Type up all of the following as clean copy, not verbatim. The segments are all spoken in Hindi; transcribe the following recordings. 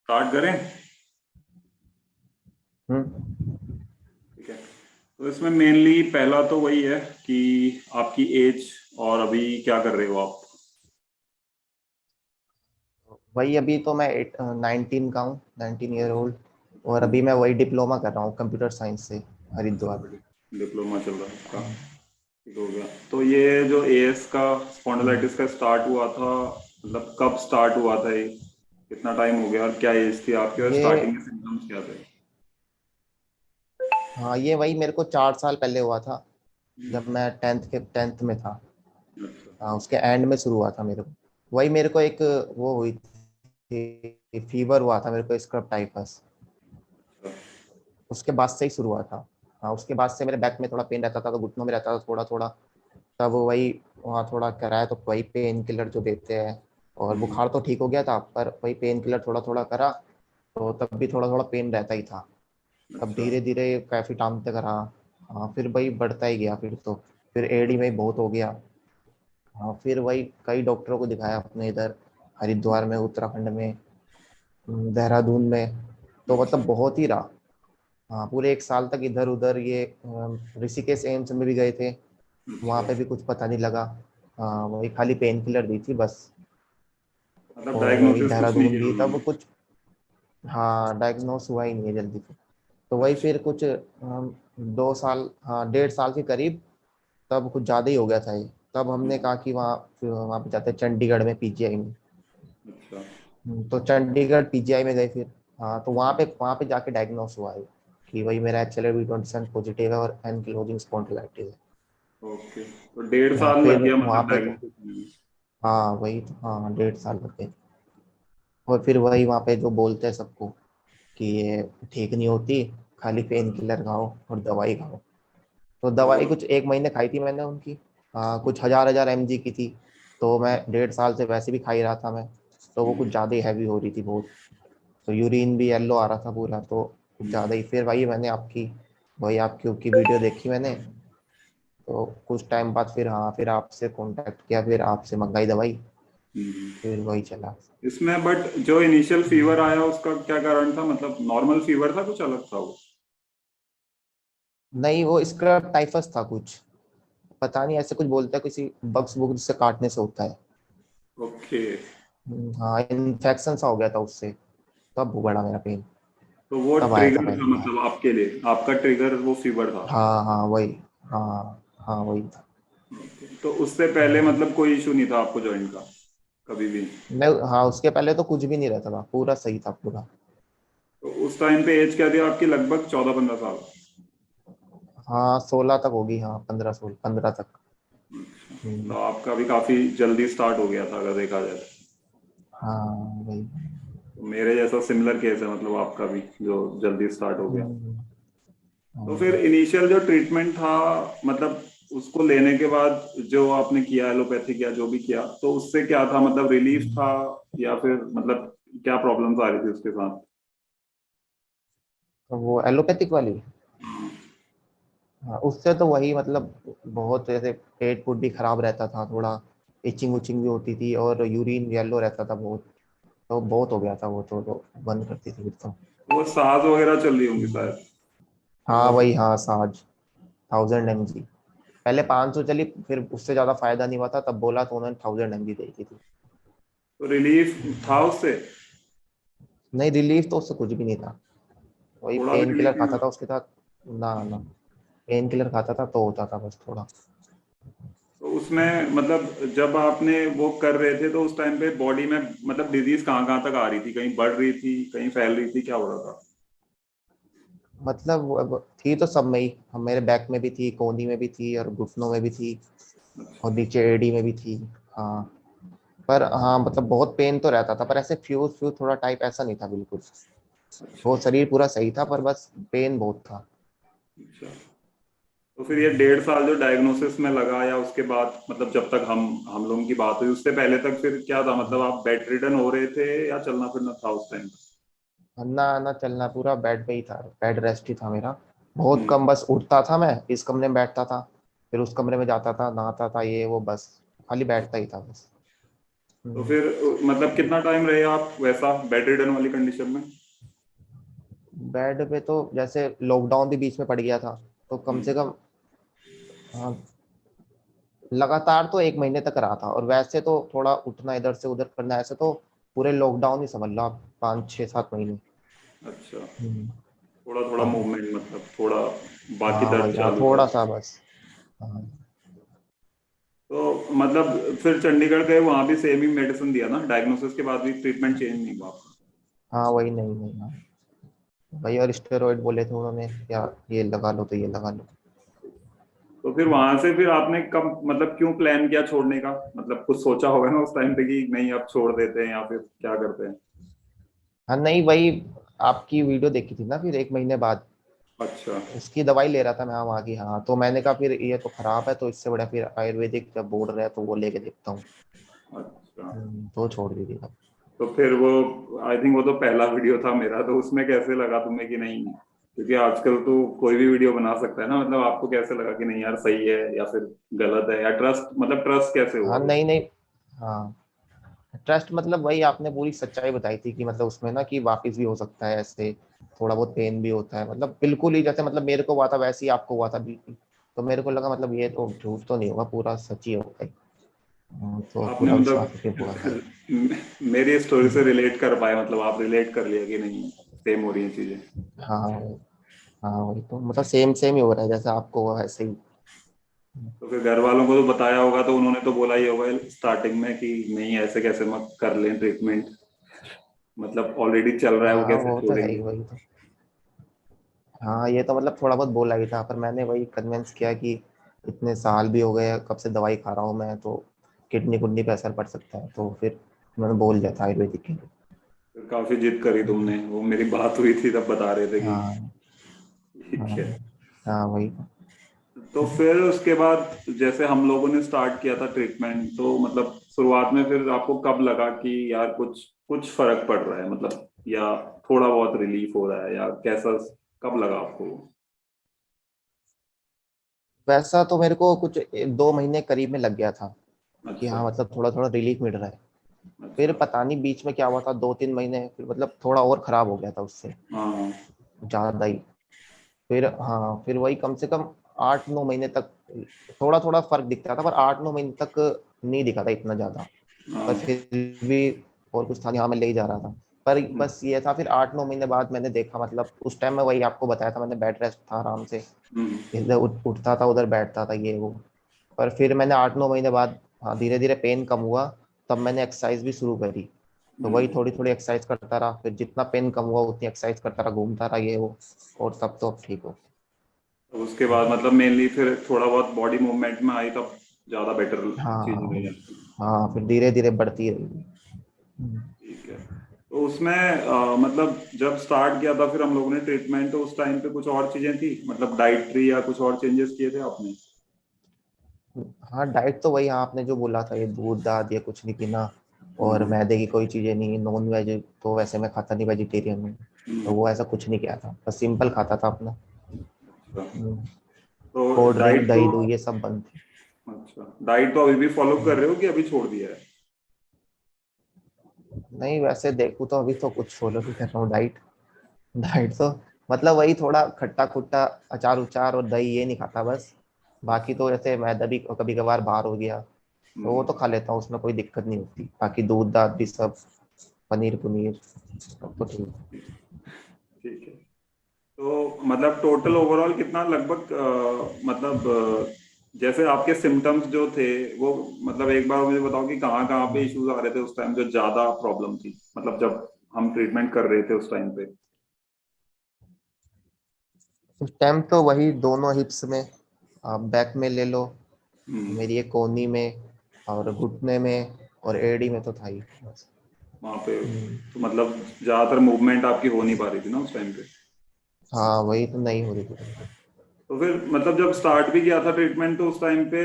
स्टार्ट करें। हम्म। ठीक है। तो इसमें मेनली पहला तो वही है कि आपकी एज और अभी क्या कर रहे हो आप। वही अभी तो मैं 19 का हूँ, 19 ईयर ओल्ड। और अभी मैं वही डिप्लोमा कर रहा हूँ कंप्यूटर साइंस से, अच्छा, हरिद्वार। डिप्लोमा चल रहा है आपका। हाँ। ठीक हो गया। तो ये जो एएस का हम्म। स्पॉन्डिलाइटिस का स्टार्ट हुआ था, मतलब कब स्टार्ट हुआ था ये, कितना टाइम हो गया और क्या एज थी आपकी और ये स्टार्टिंग के सिम्टम्स क्या थे। हाँ, ये वही मेरे को 4 साल पहले हुआ था, जब मैं टेंथ में था। अच्छा। हाँ, उसके एंड में शुरू हुआ था मेरे को। वही मेरे को एक वो हुई थी, फीवर हुआ था मेरे को, स्क्रब टाइफस। अच्छा। उसके बाद से ही शुरू हुआ था। हाँ, उसके बाद से मेरे बैक में थोड़ा पेन रहता था, तो घुटनों में रहता था थोड़ा थोड़ा। तब वही वहाँ थोड़ा कराया, तो वही पेन किलर जो देते हैं। और हम्म। बुखार तो ठीक हो गया था, पर वही पेन किलर थोड़ा थोड़ा करा, तो तब भी थोड़ा थोड़ा पेन रहता ही था। अब अच्छा। धीरे धीरे काफ़ी टाइम तक रहा। हाँ, फिर वही बढ़ता ही गया, फिर एडी में बहुत हो गया। हाँ, फिर वही कई डॉक्टरों को दिखाया अपने इधर, हरिद्वार में, उत्तराखंड में, देहरादून में। तो अच्छा। मतलब बहुत ही रहा। हाँ, पूरे 1 साल तक इधर उधर ये ऋषिकेश एम्स में भी गए थे। वहाँ अच्छा। पे भी कुछ पता नहीं लगा। हाँ, वही खाली पेन किलर दी थी बस। मतलब और वही डायग्नोसिस कुछ नहीं देहरादून किया भी उन्होंने। तब कुछ, हाँ, डायग्नोस हुआ ही नहीं है जल्दी से। तो वही अच्छा। फिर कुछ 2 साल, हाँ 1.5 साल के करीब, तब कुछ ज़्यादा ही हो गया था ये। तब हमने कहा कि वहाँ पे जाते हैं चंडीगढ़ में, पीजीआई में। अच्छा। तो चंडीगढ़ पीजीआई में गए फिर। हाँ, तो वहाँ पे जाके डायग्नोस हुआ है कि वही मेरा HLA-B27 पॉजिटिव है और एनकिलोजिंग स्पॉन्डिलाइटिस है। ओके, तो 1.5 साल लग फिर गया वहाँ मतलब पे, डायग्नोसिस में। हाँ वही तो, हाँ 1.5 साल लग गए। और फिर वही वहाँ पे जो बोलते हैं सबको कि ये ठीक नहीं होती, खाली पेन किलर खाओ और दवाई खाओ। तो तो दवाई कुछ 1 महीने खाई थी मैंने उनकी। हाँ, कुछ हजार हजार MG की थी। तो मैं 1.5 साल से वैसे भी खा ही रहा था मैं। तो वो कुछ ज़्यादा ही हैवी हो रही थी बहुत। तो यूरिन भी येलो आ रहा था पूरा, तो कुछ ज़्यादा ही। फिर वही आपकी वीडियो देखी मैंने। तो कुछ टाइम बाद फिर, हाँ, फिर आपसे कांटेक्ट किया, फिर आपसे मंगाई दवाई। फिर वही चला। इसमें बट जो इनिशियल फीवर आया उसका क्या कारण था, मतलब नॉर्मल फीवर था कुछ अलग था वो। नहीं, वो स्क्रब टाइफस था कुछ। पता नहीं, ऐसे कुछ बोलता है, किसी बग्स बुग से काटने से होता है। ओके। हाँ, इन्फेक्शन सा हो गया था उससे। तब बढ़ा मेरा पेन। तो वो तब आया था ट्रिगर था, पहली बार। मतलब आपके लिए आपका ट्रिगर वो फीवर था। हाँ हाँ वही। हाँ हाँ वही था। तो उससे पहले मतलब कोई इशू नहीं था आपको जॉइंट का कभी भी। मैं, हाँ, उसके पहले तो कुछ भी नहीं रहता था, पूरा सही था पूरा। तो उस टाइम पे एज क्या थी आपकी, लगभग 14-15 साल। हाँ, 16 तक होगी, हाँ 15 तक। तो हम्म। आपका भी काफी जल्दी स्टार्ट हो गया था अगर देखा जाए हाँ वही। तो मेरे जैसा सिमिलर केस है, मतलब आपका भी जो जल्दी स्टार्ट हो गया। हम्म। तो फिर हाँ। इनिशियल जो ट्रीटमेंट था, मतलब उसको लेने के बाद जो आपने किया एलोपैथिक या जो भी किया, तो उससे क्या था, मतलब रिलीफ था या फिर मतलब क्या प्रॉब्लम्स आ रही थी उसके साथ। तो वो एलोपैथिक वाली, हाँ, उससे तो वही मतलब बहुत ऐसे पेट पूट भी खराब रहता था थोड़ा। इचिंग उचिंग भी होती थी, और यूरिन येलो रहता था बहुत। तो बहुत हो गया था वो तो बंद करती थी फिर तो। वो सांस वगैरह चल रही होंगी हम्म। शायद। हाँ वही, हाँ साज, 1000 mg। पहले 500 चली, फिर उससे ज्यादा फायदा नहीं हुआ था, तब बोला तो उन्होंने 1000 mg दे दी थी। तो रिलीफ था उससे। नहीं, रिलीफ तो उससे कुछ भी नहीं था। वही थोड़ा भी पेन किलर रिलीफ नहीं खाता हुआ। था उसके साथ। ना ना, पेन किलर खाता था तो होता था बस थोड़ा। तो उसमें मतलब जब आपने वो कर रहे थे तो उस टाइम पे बॉडी में मतलब डिजीज कहाँ कहाँ तक आ रही थी, कहीं बढ़ रही थी कहीं फैल रही थी, क्या हो रहा था। मतलब वो अब थी तो सब में ही, हम मेरे बैक में भी थी, कोहनी में भी थी, और घुटनों में भी थी, और अच्छा। नीचे एडी में भी थी। हाँ, पर हाँ मतलब बहुत पेन तो रहता था, पर ऐसे फ्यूज फ्यूज थोड़ा टाइप ऐसा नहीं था बिल्कुल। अच्छा। वो शरीर पूरा सही था, पर बस पेन बहुत था। अच्छा। तो फिर ये 1.5 साल जो डायग्नोसिस में लगा या उसके बाद, मतलब जब तक हम लोगों की बात हुई उससे पहले तक फिर क्या था, मतलब आप बेड रिडन हो रहे थे या चलना फिरना था उस टाइम। ना ना, चलना पूरा बेड पे ही था, बेड रेस्ट ही था मेरा। बहुत हम्म। कम, बस उठता था मैं, इस कमरे में बैठता था, फिर उस कमरे में जाता था, नहाता था, ये वो बस, खाली बैठता ही था बस। तो फिर मतलब कितना टाइम रहे आप वैसा बेड रिडन वाली कंडीशन में? बेड पे तो जैसे लॉकडाउन भी बीच में पड़ गया था, तो कम से कम, हाँ, लगातार तो 1 महीने तक रहा था। और वैसे तो थोड़ा उठना इधर से उधर करना, ऐसे तो पूरे लॉकडाउन ही समझ लो आप, 5 6 7 महीने। अच्छा, हम्म, थोड़ा थोड़ा हाँ। मूवमेंट मतलब थोड़ा, बाकी हाँ दर्द वही, हाँ चालू था। थोड़ा सा बस। हाँ। तो मतलब फिर चंडीगढ़ गए, वहां भी सेम ही मेडिसिन दिया ना, डायग्नोसिस के बाद भी ट्रीटमेंट चेंज नहीं हुआ आपका? हाँ वही, नहीं नहीं, हाँ वही। और स्टेरॉइड बोले थे उन्होंने, या ये लगा लो तो ये लगा लो। तो फिर वहां से फिर आपने कब मतलब क्यों प्लान किया छोड़ने का? मतलब कुछ सोचा होगा ना उस टाइम पे कि नहीं अब छोड़ देते हैं या फिर क्या करते हैं? हाँ नहीं, वही आपकी वीडियो देखी थी ना फिर 1 महीने बाद, अच्छा। उसकी दवाई ले रहा था मैं वहाँ की। हाँ तो मैंने कहा फिर ये तो खराब है, तो इससे बड़ा फिर आयुर्वेदिक जब बोल रहा है तो वो लेके देखता हूँ। अच्छा, तो छोड़ दी थी तब। तो फिर वो, आई थिंक वो तो पहला वीडियो था मेरा, तो उसमें कैसे लगा तुम्हें कि नहीं, क्योंकि आजकल तो कोई भी वीडियो बना सकता है ना, मतलब आपको कैसे लगा कि नहीं यार सही है या फिर गलत है, या ट्रस्ट, मतलब ट्रस्ट कैसे हुआ हाँ वो? नहीं नहीं, हाँ ट्रस्ट मतलब वही, आपने पूरी सच्चाई बताई थी कि मतलब उसमें ना कि वापिस भी हो सकता है ऐसे, थोड़ा बहुत पेन भी होता है, मतलब बिल्कुल ही जैसे मतलब मेरे को हुआ था वैसे ही आपको हुआ था बिल्कुल। तो मेरे को लगा मतलब ये तो झूठ तो नहीं होगा, पूरा सच ही होगा। तो आपने पूरा विश्वास करके मतलब बोला था। मेरी स्टोरी से हम्म, रिलेट कर पाए, मतलब आप रिलेट कर लिया कि नहीं सेम हो रही है चीजें? हाँ हाँ वही तो, मतलब सेम सेम ही हो रहा है जैसा आपको हुआ वैसे ही। तो फिर घर वालों को तो बताया होगा, तो उन्होंने तो बोला ही होगा स्टार्टिंग में कि नहीं ऐसे कैसे मत कर लें ट्रीटमेंट, मतलब ऑलरेडी चल रहा है वो हाँ कैसे वो तो है छोड़ेंगे? ही, वही तो। हाँ ये तो मतलब थोड़ा बहुत बोला ही था, पर मैंने वही कन्विंस किया कि इतने साल भी हो गए, कब से दवाई खा रहा हूँ मैं, तो किडनी कुडनी पे असर पड़ सकता है, तो फिर उन्होंने बोल दिया था आयुर्वेदिक के लिए। फिर काफी जिद करी तुमने, वो मेरी बात हुई थी तब बता रहे थे कि हाँ ठीक हाँ है। हाँ वही। तो फिर उसके बाद जैसे हम लोगों ने स्टार्ट किया था ट्रीटमेंट, तो मतलब शुरुआत में फिर आपको कब लगा कि यार कुछ कुछ फर्क पड़ रहा है, मतलब या थोड़ा बहुत रिलीफ हो रहा है, या कैसा, कब लगा आपको? वैसा तो मेरे को कुछ 2 महीने करीब में लग गया था कि अच्छा। हाँ मतलब थोड़ा थोड़ा रिलीफ मिल रहा है। फिर अच्छा। पता नहीं बीच में क्या हुआ था, 2 3 महीने फिर मतलब थोड़ा और खराब हो गया था उससे हाँ। ज्यादा ही। फिर हाँ, फिर वही कम से कम 8 9 महीने तक थोड़ा थोड़ा फर्क दिखता था, पर 8 9 महीने तक नहीं दिखा था इतना ज्यादा। पर हाँ। फिर भी और कुछ था नहीं, हाँ मैं ले ही जा रहा था। पर बस ये था, फिर 8 9 महीने बाद मैंने देखा, मतलब उस टाइम में वही आपको बताया था मैंने, बेड रेस्ट था आराम से, हम्म। इधर उठता था उधर बैठता था ये वो। पर फिर मैंने 8 9 महीने बाद, हाँ धीरे धीरे पेन कम हुआ, तब मैंने एक्सरसाइज भी शुरू करी। तो वही हम्म। थोड़ी थोड़ी एक्सरसाइज करता रहा, फिर जितना पेन कम हुआ उतनी एक्सरसाइज करता रहा, घूमता रहा ये वो, और तब तो अब ठीक हो। तो उसके बाद मतलब मेनली फिर थोड़ा बहुत बॉडी मूवमेंट में आई तब ज्यादा बेटर चीज हाँ होने लगती? हाँ, फिर धीरे धीरे बढ़ती रही। ठीक है। तो उसमें मतलब जब स्टार्ट किया था फिर हम लोगों ने ट्रीटमेंट, तो उस टाइम पे कुछ और चीजें थी, मतलब डाइटरी या कुछ और चेंजेस किए थे आपने? हाँ डाइट तो वही, हाँ आपने जो बोला था, ये दूध दाद ये कुछ नहीं पीना, और हम्म। मैदे की कोई चीजें नहीं, नॉन वेज तो वैसे मैं खाता नहीं, वेजिटेरियन हूँ। तो हम्म। वो ऐसा कुछ नहीं किया था, बस सिंपल खाता था अपना। अच्छा। तो कोल्ड ड्रिंक डाइट तो, दही दूध ये सब बंद थी। अच्छा डाइट तो अभी भी फॉलो कर रहे हो कि अभी छोड़ दिया है? नहीं वैसे देखूँ तो अभी तो कुछ फॉलो नहीं कर रहा हूँ डाइट। डाइट तो मतलब वही थोड़ा खट्टा खुट्टा, अचार उचार और दही ये नहीं खाता बस। बाकी तो जैसे मैदा भी कभी कभार बाहर हो गया तो वो हम्म। तो खा लेता हूँ, उसमें कोई दिक्कत नहीं होती। बाकी दूध दाद भी सब, पनीर पनीर सब तो ठीक। ठीक है। तो मतलब टोटल ओवरऑल कितना लगभग मतलब जैसे आपके सिम्टम्स जो थे वो, मतलब एक बार मुझे बताओ कि कहाँ कहाँ पे इश्यूज आ रहे थे उस टाइम, जो ज्यादा प्रॉब्लम थी, मतलब जब हम ट्रीटमेंट कर रहे थे उस टाइम पे? उस टाइम तो वही दोनों हिप्स में, आप बैक में ले लो, हम्म। मेरी एक कोहनी में, और घुटने में, और एड़ी में तो था ही बस। वहाँ पे हम्म, तो मतलब ज्यादातर मूवमेंट आपकी हो नहीं पा रही थी ना उस टाइम पे? हाँ वही तो, नहीं हो रही थी। तो फिर मतलब जब स्टार्ट भी किया था ट्रीटमेंट, तो उस टाइम पे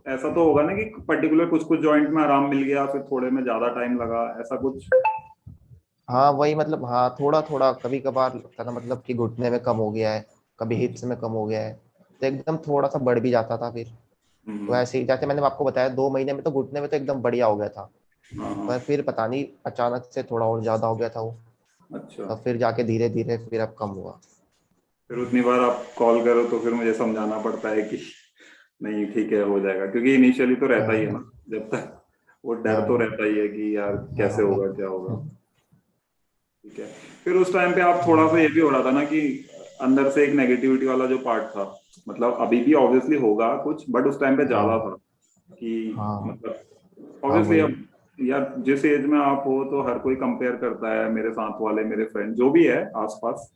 ऐसा तो होगा ना कि पर्टिकुलर कुछ कुछ जॉइंट में आराम मिल गया, फिर थोड़े में ज्यादा टाइम लगा, ऐसा कुछ? हाँ वही मतलब, हाँ थोड़ा थोड़ा कभी कभार लगता था मतलब कि घुटने में कम हो गया है, कभी हिप्स में कम हो गया है, तो एकदम थोड़ा सा बढ़ भी जाता था फिर। तो हम्म। ऐसे ही जैसे मैंने आपको बताया, 2 महीने में तो घुटने में तो एकदम बढ़िया हो गया था। हाँ हाँ। पर फिर पता नहीं अचानक से थोड़ा और ज्यादा हो गया था वो। अच्छा, तब फिर जाके धीरे धीरे फिर अब कम हुआ। फिर उतनी बार आप कॉल करो तो फिर मुझे समझाना पड़ता है कि नहीं ठीक है हो जाएगा, क्योंकि इनिशियली तो रहता ही है ना, हाँ जब तक वो डर तो हाँ रहता ही है कि यार हाँ कैसे वही। होगा क्या होगा। ठीक है। फिर उस टाइम पे आप थोड़ा सा ये भी हो रहा था ना कि अंदर से एक नेगेटिविटी वाला जो पार्ट था, मतलब अभी भी ऑब्वियसली होगा कुछ, बट उस टाइम पे ज्यादा हाँ था कि हाँ मतलब हाँ ऑब्वियसली वही। अब यार जिस एज में आप हो तो हर कोई कंपेयर करता है, मेरे साथ वाले मेरे फ्रेंड जो भी है आसपास,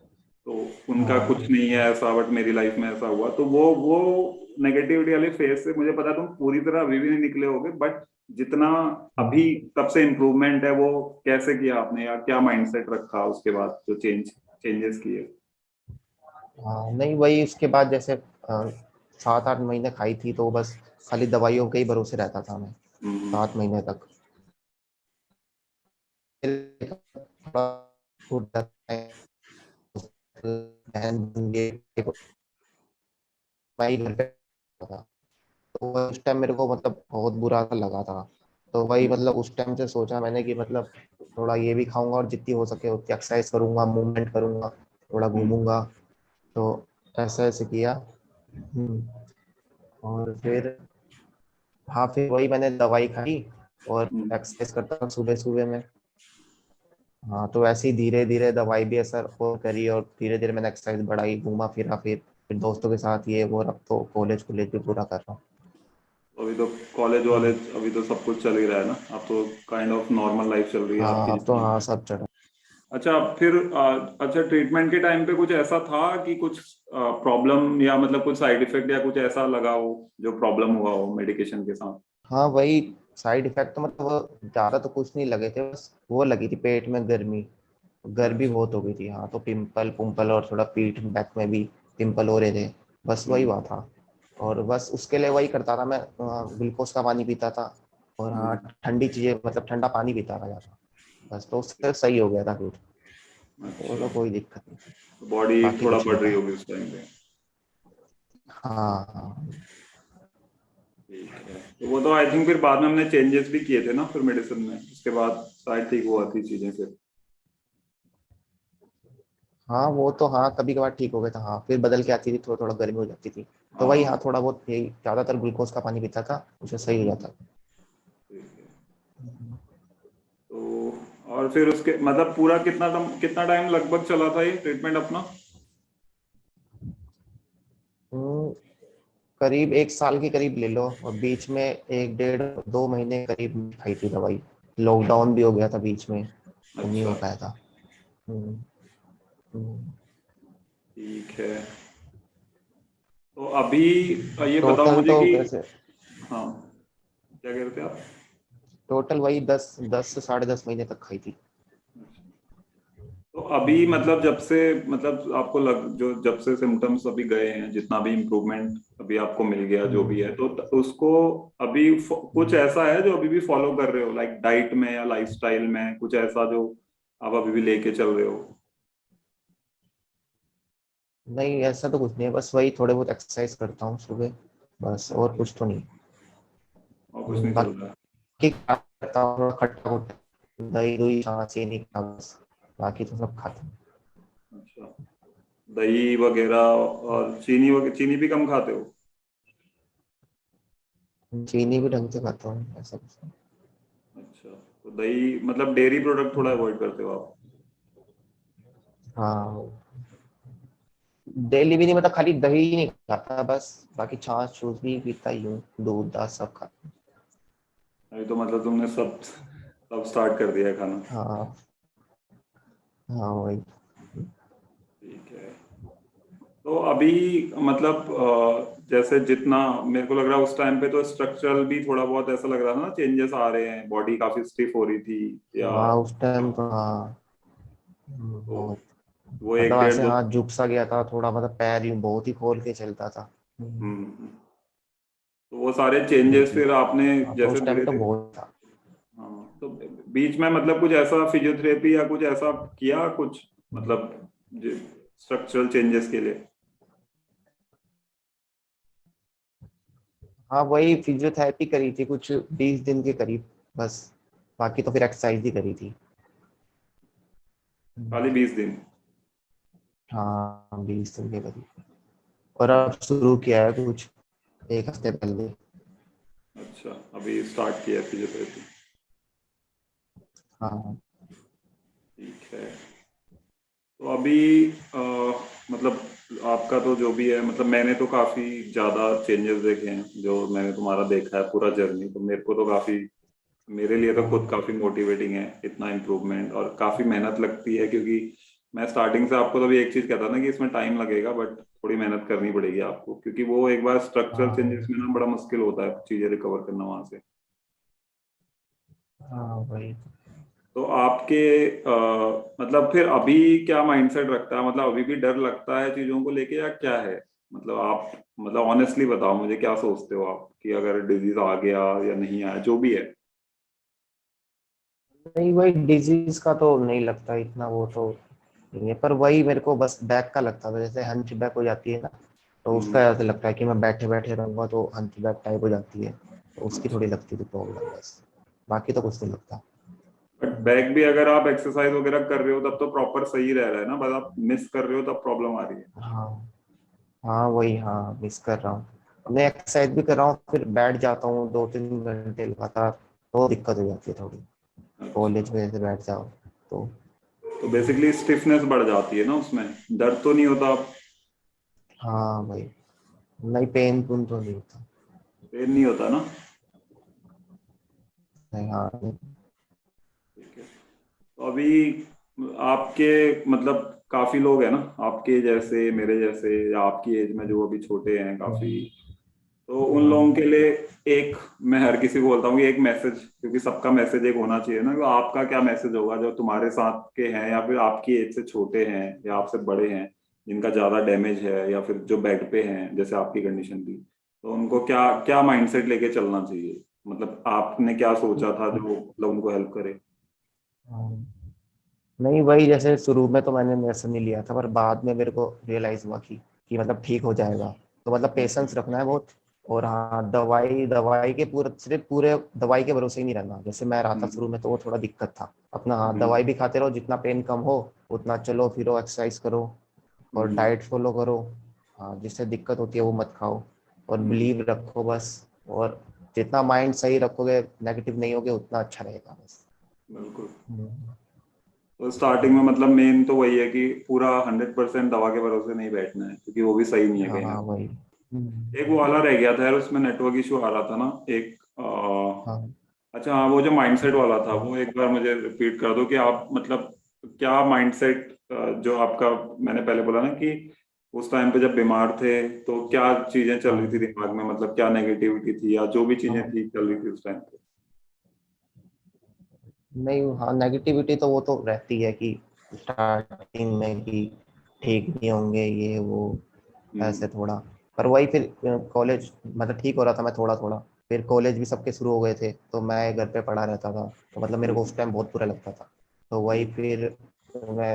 तो उनका कुछ हाँ नहीं है ऐसा, बट मेरी लाइफ में ऐसा हुआ, तो वो नेगेटिविटी वाले फेज से मुझे पता तुम पूरी तरह अभी भी नहीं निकले होगे, बट जितना अभी तब से इम्प्रूवमेंट है वो कैसे किया आपने, या क्या माइंडसेट रखा उसके बाद जो चेंजेस किए। हाँ नहीं वही उसके बाद जैसे 7-8 महीने खाई थी तो बस खाली दवाइयों के ही भरोसे रहता था मैं हम्म। 7 महीने तक। फिर थोड़ा छूट जाता है, बहन बन गई, मैं ही घर पे था। तो उस टाइम मेरे को मतलब बहुत बुरा सा लगा था। तो वही मतलब उस टाइम से सोचा मैंने कि मतलब थोड़ा ये भी खाऊंगा और जितनी हो सके उतनी एक्सरसाइज करूंगा, मूवमेंट करूंगा, थोड़ा हम्म। घूमूंगा। तो ऐसा ऐसे किया। और फिर हाँ फिर वही मैंने दवाई खाई और हम्म। एक्सरसाइज करता था सुबह सुबह में। हाँ तो ऐसे ही धीरे धीरे दवाई भी असर और करी और धीरे धीरे मैंने एक्सरसाइज बढ़ाई, घूमा फिरा, फिर दोस्तों के साथ ये वो, अब तो कॉलेज कॉलेज भी पूरा कर रहा अभी तो कॉलेज हूँ। वॉलेज अभी तो सब कुछ चल ही रहा है ना, अब तो काइंड ऑफ नॉर्मल लाइफ चल रही है हाँ आपकी अब तो जितनी। हाँ सब चढ़ा। अच्छा फिर अच्छा ट्रीटमेंट के टाइम पे कुछ ऐसा था कि कुछ प्रॉब्लम या मतलब कुछ साइड इफेक्ट या कुछ ऐसा लगा हो जो प्रॉब्लम हुआ हो मेडिकेशन के साथ। हाँ वही साइड इफेक्ट तो मतलब ज्यादा तो कुछ नहीं लगे थे, बस वो लगी थी पेट में गर्मी, गर्मी अच्छा। बहुत हो गई थी। हाँ तो पिंपल पुम्पल और थोड़ा पीठ बैक में भी पिंपल हो रहे थे, बस वही हम्म। हुआ था। और बस उसके लिए वही करता था मैं, ग्लूकोज का पानी पीता था और हाँ हम्म। ठंडी चीजें मतलब ठंडा पानी पीता था ज्यादा, बस तो उससे सही हो गया था फिर। तो अच्छा, कोई दिक्कत नहीं थी, बॉडी बाकी थोड़ा कुछ बढ़ नहीं रही था। होगी उस टाइम पे। हाँ हाँ ठीक है, तो वो तो आई थिंक फिर बाद में हमने चेंजेस भी किए थे ना फिर मेडिसिन में, उसके बाद शायद ठीक हुआ थी चीजें फिर। हाँ वो तो हाँ कभी कभार ठीक हो गया था। हाँ फिर बदल के आती थी, थोड़ा थोड़ा गर्मी हो जाती थी। तो वही हाँ हाँ। थोड़ा बहुत यही ज्यादातर ग्लूकोज का पानी पीता था, उसे सही हो जाता। ठीक है। तो और फिर उसके मतलब पूरा कितना टाइम लगभग चला था ये ट्रीटमेंट अपना। हम्म, करीब 1 साल के करीब ले लो, और बीच में 1 1.5 2 महीने करीब खाई थी दवाई। लॉकडाउन भी हो गया था बीच में तो नहीं अच्छा। हो पाया था। हम्म, हम्म। ठीक है। तो अभी ये बताओ टोटल मुझे तो कि वैसे हाँ, क्या कह रहे थे आप। टोटल वही 10 10 से 10.5 महीने तक खाई थी। तो अभी मतलब जब से मतलब आपको लग जो जब से सिम्टम्स अभी गए हैं, जितना भी इम्प्रूवमेंट अभी आपको मिल गया जो भी है, हम्म, तो उसको अभी कुछ हम्म। ऐसा है जो अभी भी फॉलो कर रहे हो, लाइक डाइट में या लाइफस्टाइल में कुछ ऐसा जो आप अभी भी लेके चल रहे हो। नहीं ऐसा तो कुछ नहीं है, बस वही थोड़े बहुत एक्सरसाइज करता हूँ सुबह, बस और अच्छा, कुछ तो नहीं। और कुछ नहीं चल बाकी रहा है। क्या करता हूँ, थोड़ा खट्टा खुट्टा दही दुही हाँ चीनी का बस, बाकी तो सब खाता अच्छा, दही वगैरह और चीनी वगैरह, चीनी भी कम खाते हो। हूँ, चीनी भी ढंग से खाता हूँ, ऐसा कुछ नहीं। अच्छा, तो दही मतलब डेयरी प्रोडक्ट थोड़ा अवॉइड करते हो आप। हाँ डेली भी नहीं, मतलब खाली दही ही नहीं खाता बस, बाकी छाछ छूछ भी पीता ही हूँ, दूध दाल सब खाता अभी तो मतलब तुमने सब सब स्टार्ट कर दिया है खाना। हूँ। हाँ हाँ वही। ठीक है। तो अभी मतलब जैसे जितना मेरे को लग रहा है उस टाइम पे तो स्ट्रक्चरल भी थोड़ा बहुत ऐसा लग रहा था ना, चेंजेस आ रहे हैं, बॉडी काफी स्टिफ हो रही थी या हाँ उस टाइम तो हाँ तो बहुत, वो एक मतलब डेढ़ ऐसे दो। हाथ झुक सा गया था थोड़ा, मतलब पैर यूं बहुत ही खोल के चलता था। तो वो सारे चेंजेस फिर आपने हाँ, तो जैसे उस टाइम धीरे तो धीरे बहुत था। हाँ, तो बीच में मतलब कुछ ऐसा फिजियोथेरेपी या कुछ ऐसा किया कुछ मतलब स्ट्रक्चरल चेंजेस के लिए। हाँ वही फिजियोथेरेपी करी थी कुछ 20 दिन के करीब बस, बाकी तो फिर एक्सरसाइज ही करी थी। खाली 20 दिन? हाँ 20 दिन के करीब। और अब शुरू किया है कुछ 1 हफ्ते पहले। अच्छा, अभी स्टार्ट किया है फिजियोथेरेपी। हाँ। ठीक है। तो अभी मतलब आपका तो जो भी है, मतलब मैंने तो काफी ज्यादा चेंजेस देखे हैं, जो मैंने तुम्हारा देखा है पूरा जर्नी, तो मेरे को तो काफी, मेरे लिए तो खुद हाँ। काफी मोटिवेटिंग है इतना इम्प्रूवमेंट, और काफी मेहनत लगती है, क्योंकि मैं स्टार्टिंग से आपको तभी एक चीज कहता था ना कि इसमें टाइम लगेगा, बट थोड़ी मेहनत करनी पड़ेगी आपको, क्योंकि वो एक बार स्ट्रक्चरल हाँ। चेंजेस में ना बड़ा मुश्किल होता है चीजें रिकवर करना वहां से। हाँ वही। तो आपके मतलब फिर अभी क्या माइंडसेट रखता है, मतलब अभी भी डर लगता है चीजों को लेके या क्या है? मतलब आप, मतलब ऑनेस्टली बताओ मुझे, क्या सोचते हो आप कि अगर डिजीज आ गया या नहीं आया, जो भी है? नहीं वही डिजीज का तो नहीं लगता इतना, वो तो नहीं है, पर वही मेरे को बस बैक का लगता था, जैसे हंच बैक हो जाती है ना, तो हम्म। उसका ऐसे लगता है कि मैं बैठे बैठे रहूंगा तो हंच बैक टाइप हो जाती है, तो उसकी अच्छा। थोड़ी लगती थी प्रॉब्लम बस। बाकी तो कुछ नहीं लगता। बट बैक भी अगर आप एक्सरसाइज वगैरह कर रहे हो तब तो प्रॉपर सही रह रहा है ना, बस आप मिस कर रहे हो तब प्रॉब्लम आ रही है। हाँ। हाँ वही, हाँ मिस कर रहा हूँ, मैं एक्सरसाइज भी कर रहा हूँ फिर बैठ जाता हूँ 2-3 घंटे लगातार, तो दिक्कत हो जाती है थोड़ी। अच्छा। कॉलेज में ऐसे बैठ जाओ तो। तो बेसिकली स्टिफनेस बढ़ जाती है ना उसमें, दर्द तो नहीं होता? हाँ भाई, नहीं पेन पुन तो नहीं होता। पेन नहीं होता ना? नहीं हाँ। ठीक है। तो अभी आपके, मतलब काफी लोग हैं ना आपके जैसे, मेरे जैसे, या आपकी एज में जो अभी छोटे हैं काफी, तो उन लोगों के लिए एक, मैं हर किसी को बोलता हूँ कि एक मैसेज, क्योंकि सबका मैसेज एक होना चाहिए ना, तो आपका क्या मैसेज होगा जो तुम्हारे साथ के हैं या फिर आपकी एज से छोटे हैं या आपसे बड़े हैं, जिनका ज्यादा डैमेज है या फिर जो बेड पे हैं जैसे आपकी कंडीशन थी, तो उनको क्या क्या माइंडसेट लेके चलना चाहिए? मतलब आपने क्या सोचा था जो मतलब उनको हेल्प करे? हाँ। नहीं वही, जैसे शुरू में तो मैंने मेडिसिन नहीं लिया था, पर बाद में मेरे को रियलाइज हुआ कि मतलब ठीक हो जाएगा, तो मतलब पेशेंस रखना है बहुत। और हाँ दवाई दवाई के पूरे सिर्फ पूरे दवाई के भरोसे ही नहीं रहना, जैसे मैं रहा था शुरू हम्म। में तो वो थोड़ा दिक्कत था अपना। हाँ दवाई हम्म। भी खाते रहो, जितना पेन कम हो उतना चलो फिरो एक्सरसाइज करो और हम्म। डाइट फॉलो करो। हाँ जिससे दिक्कत होती है वो मत खाओ, और हम्म। बिलीव रखो बस। और जितना माइंड सही रखोगे, नेगेटिव नहीं होगे, उतना अच्छा रहेगा बस। बिल्कुल। हम्म। तो स्टार्टिंग में मतलब मेन तो वही है कि पूरा 100% दवा के भरोसे नहीं बैठना है, क्योंकि वो भी सही नहीं है कहीं ना हाँ कहीं। वही। एक वो वाला रह गया था यार, उसमें नेटवर्क इशू आ रहा था ना एक हाँ। अच्छा हाँ, वो जो माइंडसेट वाला था वो एक बार मुझे रिपीट कर दो कि आप मतलब क्या माइंडसेट जो आपका, मैंने पहले बोला ना कि उस टाइम पे जब बीमार थे तो क्या चीजें चल रही थी हाँ। दिमाग में, मतलब क्या नेगेटिविटी थी या जो भी चीजें हाँ थी चल रही थी उस टाइम पे? नहीं, हाँ नेगेटिविटी तो वो तो रहती है कि स्टार्टिंग में कि ठीक नहीं होंगे ये वो, हम्म। ऐसे थोड़ा। पर वही फिर कॉलेज मतलब ठीक हो रहा था मैं थोड़ा थोड़ा, फिर कॉलेज भी सबके शुरू हो गए थे तो मैं घर पे पढ़ा रहता था, तो मतलब मेरे को हम्म। उस टाइम बहुत बुरा लगता था। तो वही हम्म। फिर मैं,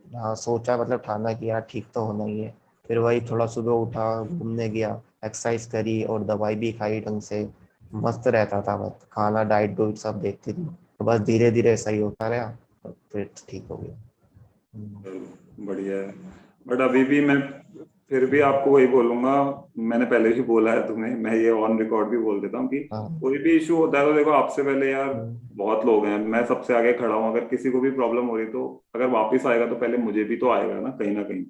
हाँ सोचा मतलब ठाना कि यार ठीक तो होना ही है। फिर वही थोड़ा सुबह उठा, घूमने गया, एक्सरसाइज करी और दवाई भी खाई ढंग से, मस्त रहता था, बस खाना डाइट डुइट सब देखती थी, तो बस धीरे धीरे सही होता रहा, तो फिर ठीक हो गया। चलो, बढ़िया है। बट अभी भी मैं फिर भी आपको वही बोलूंगा, मैंने पहले भी बोला है तुम्हें, मैं ये ऑन रिकॉर्ड भी बोल देता हूँ कि हाँ। कोई भी इशू होता है तो देखो, आपसे पहले यार हम्म। बहुत लोग हैं, मैं सबसे आगे खड़ा हूँ, अगर किसी को भी प्रॉब्लम हो रही तो अगर वापस आएगा तो पहले मुझे भी तो आएगा ना कहीं।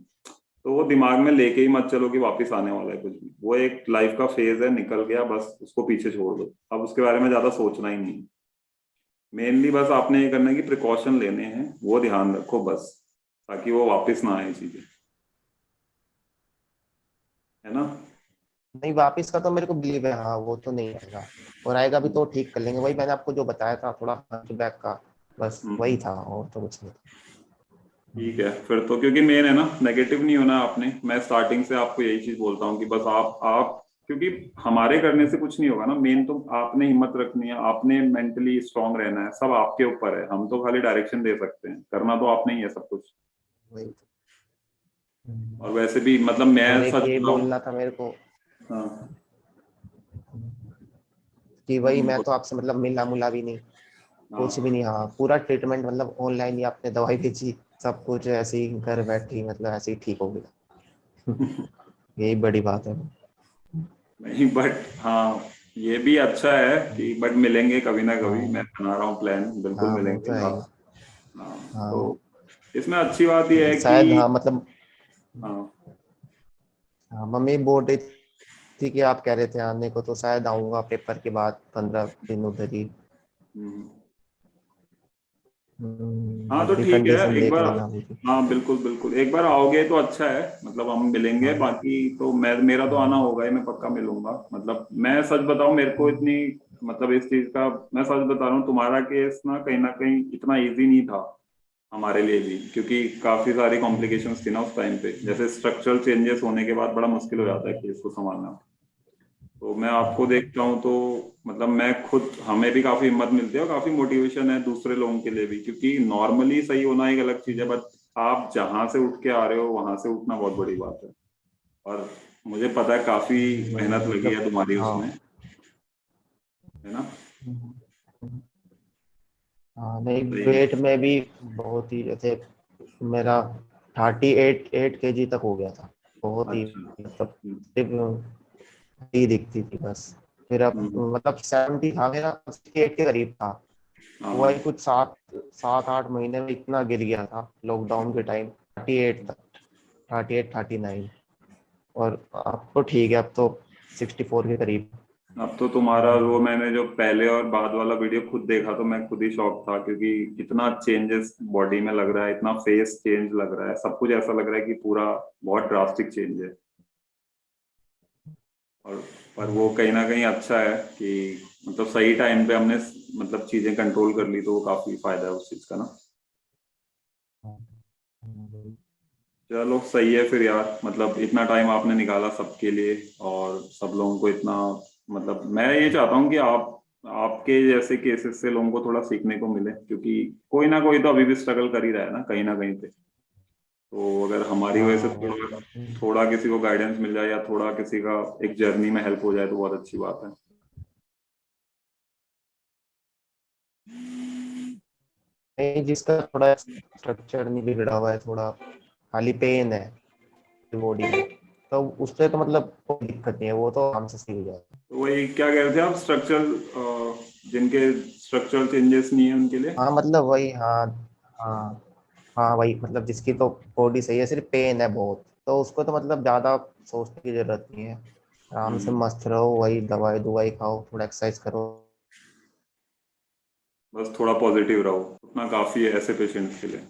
तो वो दिमाग में लेके ही मत चलो कि वापस आने वाला है कुछ भी, वो एक लाइफ का फेज है, निकल गया बस, उसको पीछे छोड़ दो, अब उसके बारे में ज्यादा सोचना ही नहीं। मेनली बस आपने ये करना है कि प्रिकॉशन लेने हैं, वो ध्यान रखो बस, ताकि वो वापस ना आए चीजें, है ना? नहीं वापिस का तो मेरे को बिलीव है, हाँ वो तो नहीं आएगा, और आएगा भी तो ठीक कर लेंगे, वही मैंने आपको जो बताया था थोड़ा बैक का, बस वही हम्म। था और तो कुछ नहीं ठीक था। है फिर तो, क्योंकि मेन है ना नेगेटिव नहीं होना आपने, मैं स्टार्टिंग से आपको यही चीज बोलता हूँ कि बस आप क्योंकि हमारे करने से कुछ नहीं होगा ना, मेन तो आपने हिम्मत रखनी है, आपने मेंटली स्ट्रांग रहना है, सब आपके ऊपर है, हम तो खाली डायरेक्शन दे सकते हैं, करना तो आपने ही है सब कुछ। वही तो। और वैसे भी मतलब और मैं एक सच ये बताऊं। बोलना था मेरे को हाँ। कि वही मैं बोल- तो आपसे मतलब मिला मुला भी नहीं, कुछ भी हाँ। नहीं, हाँ पूरा ट्रीटमेंट मतलब ऑनलाइन ही, आपने दवाई भेजी, सब कुछ ऐसे ही घर बैठे ही मतलब ऐसे ही ठीक हो गया। यही बड़ी बात है। नहीं बट हाँ, ये भी अच्छा है कि बट मिलेंगे कभी ना कभी, मैं हाँ बना रहा हूँ प्लान, बिल्कुल हाँ वो तो मिलेंगे है ही। आप। हाँ। तो हाँ इसमें अच्छी बात यह है कि शायद, हाँ मतलब, हाँ। हाँ मम्मी बोल रही थी कि आप कह रहे थे आने को, तो शायद आऊंगा पेपर के बाद 15 दिन उधर ही। हम्म। हाँ तो अभी ठीक है, कंडीशन एक देख बार। लेना मुझे। हाँ बिल्कुल बिल्कुल, एक बार आओगे तो अच्छा है, मतलब हम मिलेंगे, हाँ बाकी तो मैं, मेरा तो आना हाँ होगा ही, मैं पक्का मिलूंगा। मतलब मैं सच बताऊं, मेरे को इतनी, मतलब इस चीज का, मैं सच बता रहा हूँ, तुम्हारा केस ना कहीं इतना इजी नहीं था हमारे लिए भी, क्योंकि काफी सारी कॉम्प्लिकेशंस थी ना उस टाइम पे, जैसे स्ट्रक्चरल चेंजेस होने के बाद बड़ा मुश्किल हो जाता है केस को संभालना। तो मैं आपको देखता हूँ तो मतलब मैं खुद, हमें भी काफी हिम्मत मिलती है और काफी मोटिवेशन है दूसरे लोगों के लिए भी, क्योंकि नॉर्मली सही होना एक अलग चीज है, बट आप जहां से उठ के आ रहे हो वहां से उठना बहुत बड़ी बात है। और मुझे पता है काफी वही मेहनत लगी मतलब, है तुम्हारी हाँ उसमें, है ना? हाँ नहीं, सही है। वेट में भी बहुत ही, जैसे मेरा 38 केजी तक हो गया था, बहुत ही अच्छा। मतलब, सिर्फ ही दिखती थी बस। फिर अब हम्म। मतलब 70 था मेरा, 68 के करीब था। हाँ हाँ। वही कुछ 7 8 महीने में इतना गिर गया था लॉकडाउन के टाइम, 38 तक, 38 39। और अब तो ठीक है, अब तो 64 के करीब। अब तो तुम्हारा वो, मैंने जो पहले और बाद वाला वीडियो खुद देखा तो मैं खुद ही शॉक था, क्योंकि इतना चेंजेस बॉडी में लग रहा है, इतना फेस चेंज लग रहा है, सब कुछ ऐसा लग रहा है कि पूरा बहुत ड्रास्टिक चेंज है। और पर वो कहीं ना कहीं अच्छा है कि मतलब सही टाइम पे हमने मतलब चीजें कंट्रोल कर ली, तो वो काफी फायदा है उस चीज का ना। चलो सही है फिर यार, मतलब इतना टाइम आपने निकाला सबके लिए, और सब लोगों को इतना, मतलब मैं ये चाहता हूँ कि आप, आपके जैसे केसेस से लोगों को थोड़ा सीखने को मिले, क्योंकि कोई ना कोई तो अभी भी स्ट्रगल कर ही रहा है ना कहीं पे। तो अगर हमारी वजह से हाँ वही। थोड़ा, थोड़ा किसी को गाइडेंस मिल जाए, या थोड़ा किसी का एक जर्नी में हेल्प हो जाए, तो बहुत अच्छी बात है। नहीं, जिसका थोड़ा स्ट्रक्चर नहीं बिगड़ा हुआ है, थोड़ा खाली पेन है बॉडी में, तो उससे तो मतलब कोई दिक्कत नहीं है, वो तो आराम से सही हो जाएगा। तो वही क्या कह रहे थे आप, स्ट्रक्चरल, जिनके स्ट्रक्चरल चेंजेस नहीं है उनके लिए? हाँ मतलब वही, हाँ हाँ हाँ वही मतलब, जिसकी तो बॉडी सही है, सिर्फ पेन है बहुत, तो उसको तो मतलब ज्यादा सोचने की जरूरत नहीं है। आराम से हम्म। मस्त रहो, वही दवाई दुवाई खाओ, थोड़ा एक्सरसाइज करो। बस थोड़ा पॉजिटिव रहो, उतना काफी है ऐसे पेशेंट्स के लिए।